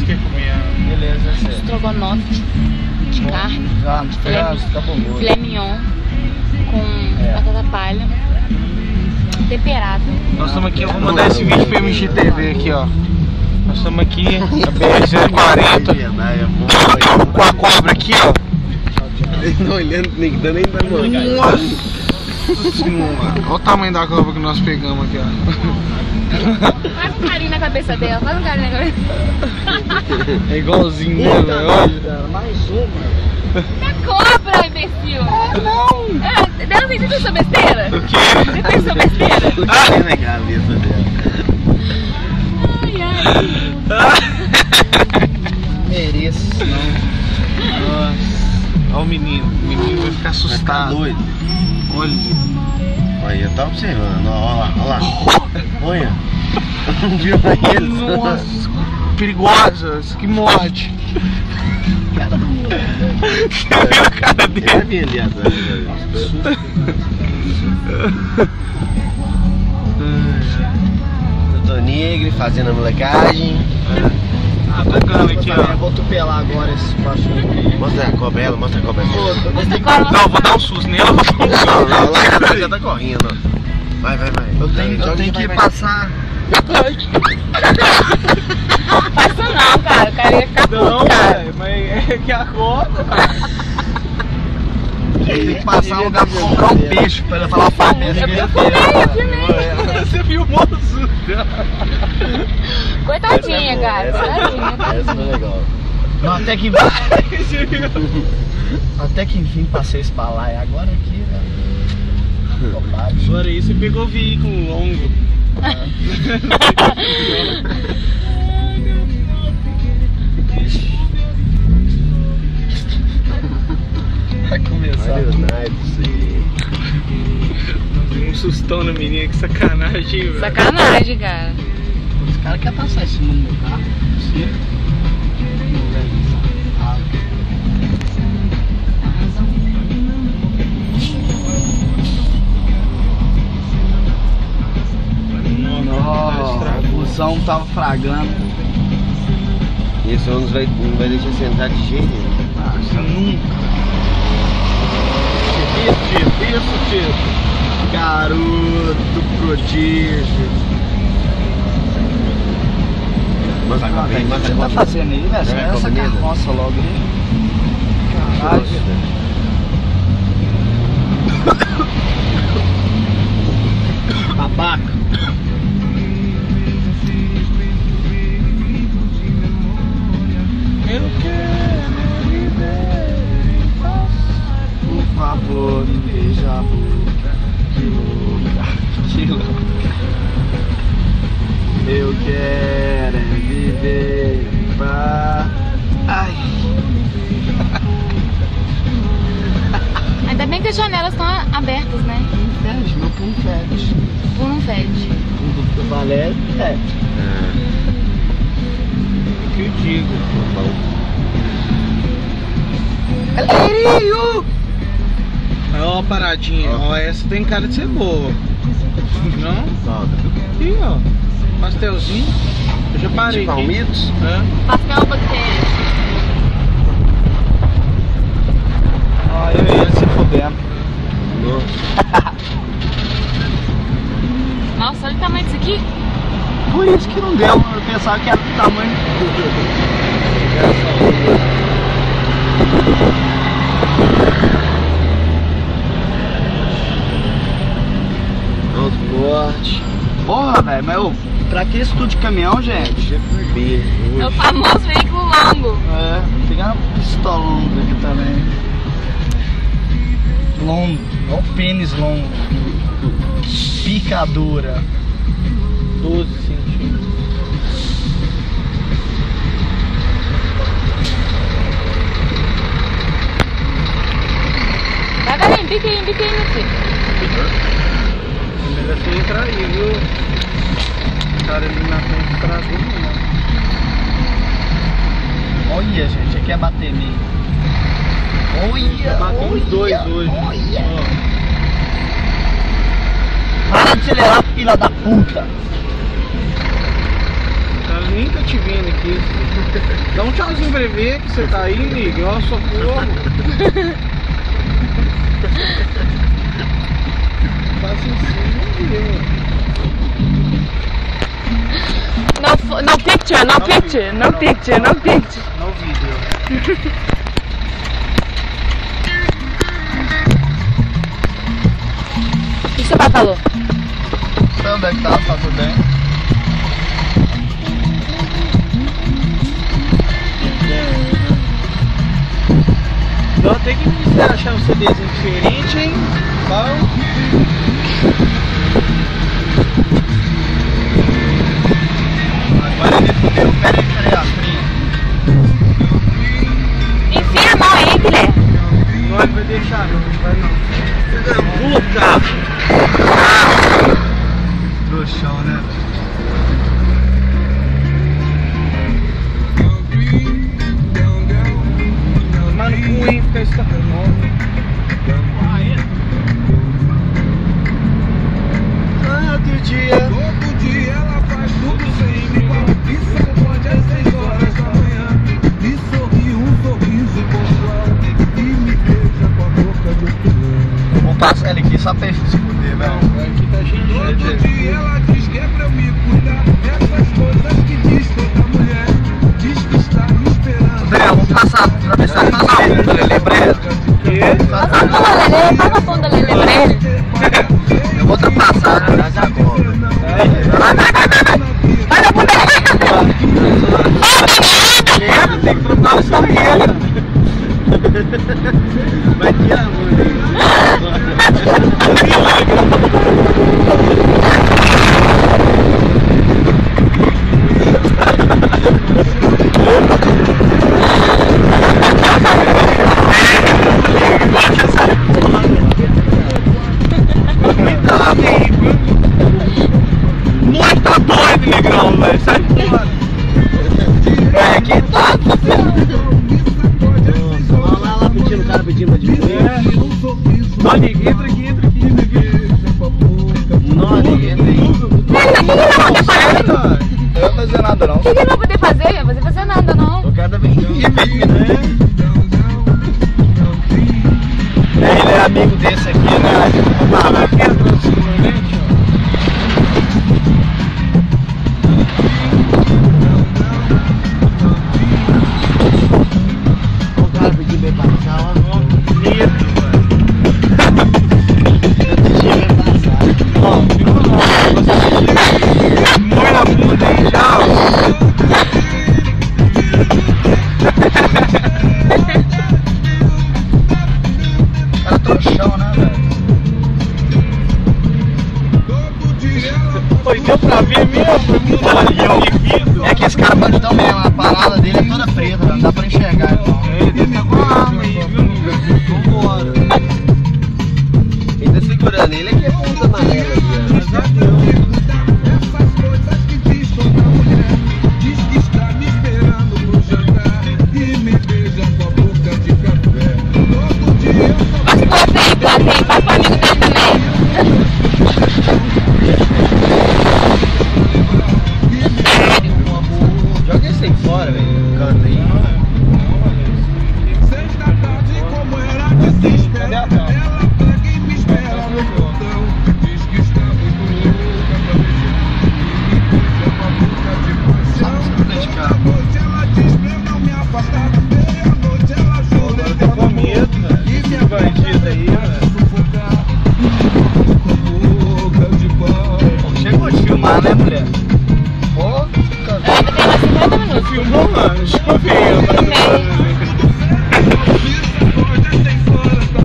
quer comer. Beleza, certo. Estrogonofe de carne. Já fica bom. Filé mignon com batata palha. Temperado. Nós estamos aqui, eu vou mandar esse vídeo pra MGTV aqui, ó. Nós estamos aqui, a BR-040, com a cobra aqui, ó. Não olhando, nem dando ainda não. Nossa senhora. Olha o tamanho da cobra que nós pegamos aqui, ó. Faz um carinho na cabeça dela, faz um carinho na cabeça. É igualzinho mesmo, olha. Mais uma. É cobra, imbecil! Não! Deus, você pensou besteira? O quê? Você pensou besteira? Ah, na cabeça dela. Ai, Mereço, não. Nossa. Olha o menino vai ficar assustado. Doido. Olha. Olha, eu tava observando, olha lá. Olha. Não viu pra eles? Nossa, perigosa, isso aqui morde. Cara, Você viu a cara dele? é bem ali atrás. Doutor Negre fazendo a molecagem. Ah, bacana aqui, ó. Eu vou tupelar agora esse cachorro. Mostra a cobra, mostra a cobra. Não, vou dar um susto nela. Não, lá ela já tá correndo. Vai. Eu tenho que passar. passa não, cara. O cara ia ficar Não, puto, cara. velho, mas é que a cobra. Tem que passar um lugar pra comprar um peixe pra ela falar pra mim. Eu filmei. Você filmou o susto. Coitadinha, cara. Coitadinha. Essa é legal. Não, até que enfim passei esse balaio. Agora aqui, velho. Agora aí você pegou o veículo longo. Vai começar. Um sustão na menina, que sacanagem, velho. Sacanagem, cara. Os caras querem passar esse mundo no meu carro. Sim. O busão tava fragando. Esse ônibus não vai deixar sentar de jeito nenhum. Nossa, nunca. Isso, tio. Garoto prodígio. Mas o que você tá fazendo aí, velho? Sai essa carroça logo aí. Caralho. Babaca. Eu quero viver em paz. Por favor, me beija a boca. Que louca. Eu quero viver em paz. Ai. Ainda bem que as janelas estão abertas, né? Fede, meu pum fede. Pum não fede. O Valério fede. Que eu digo. Galerinho! Ó a paradinha, ó, essa tem cara de ser boa. Não? Solta. Aqui, ó. Pastelzinho. Eu já parei aqui. Palmitos? Pastel bactéria. Ó, eu e ele se fudendo. Nossa, olha o tamanho disso aqui. Por isso que não deu, eu pensava que era do tamanho. Transporte. Porra, velho, mas pra que isso tudo de caminhão, gente? É o famoso veículo longo. É, pegar uma pistola longa aqui também. Longo, olha o pênis longo. Picadura. 12 centímetros. Vai, galinha, bica aí, meu filho. Melhor você entrar aí, viu? O cara ali na frente travou, né? Olha, gente, aqui é bater nele. Olha, Bateu uns dois hoje. Olha. Ó. Para de acelerar, filha da puta. O cara nem tá te gente vindo aqui. Dá um tchauzinho pra ver que você tá aí, amigo. Ó, socorro. Passa em cima, No picture, no picture, no picture, no picture. no vídeo. O que seu pai falou? Sei onde é que tá tudo bem. Então tem que você achar um CDzinho diferente, hein? Bom. Agora ele fudeu. Peraí, ó, frio. Enfia a mão aí, Guilherme. Não vai deixar, não vai não. Puta! Trouxão, né? Mano, cu, hein? Fica escapando. Todo dia. Todo dia ela faz tudo sem igual. E sacode às 6 horas da manhã. Me sorri um sorriso pontual. E me beija com a boca de outro mundo. Vamos passar ele aqui só pra ele se fuder, velho. Aqui tá cheio de Todo gente. dia ela diz que é pra eu me cuidar. Essas coisas que diz toda mulher. Diz que está me esperando. André, vamos passar, atravessar a funda, Lelê Breno. Passa a bunda, Lelê. Passa a bunda, Lelê, pra ele. Eu vou ultrapassar, né? Vai na bunda, Lembra, tem que trocar o sorriso. Vai tirar a Não é que tá doido, negrão, velho. Sai fora. É aqui tá. Olha lá pedindo, o cara pedindo pra diminuir. Olha, entra aqui, entra aqui. Não, ninguém tem. Eu não vou fazer nada, não. O que ele vai poder fazer? Não vai fazer nada, não. Eu quero vir aqui, né? Ele é amigo desse aqui, né?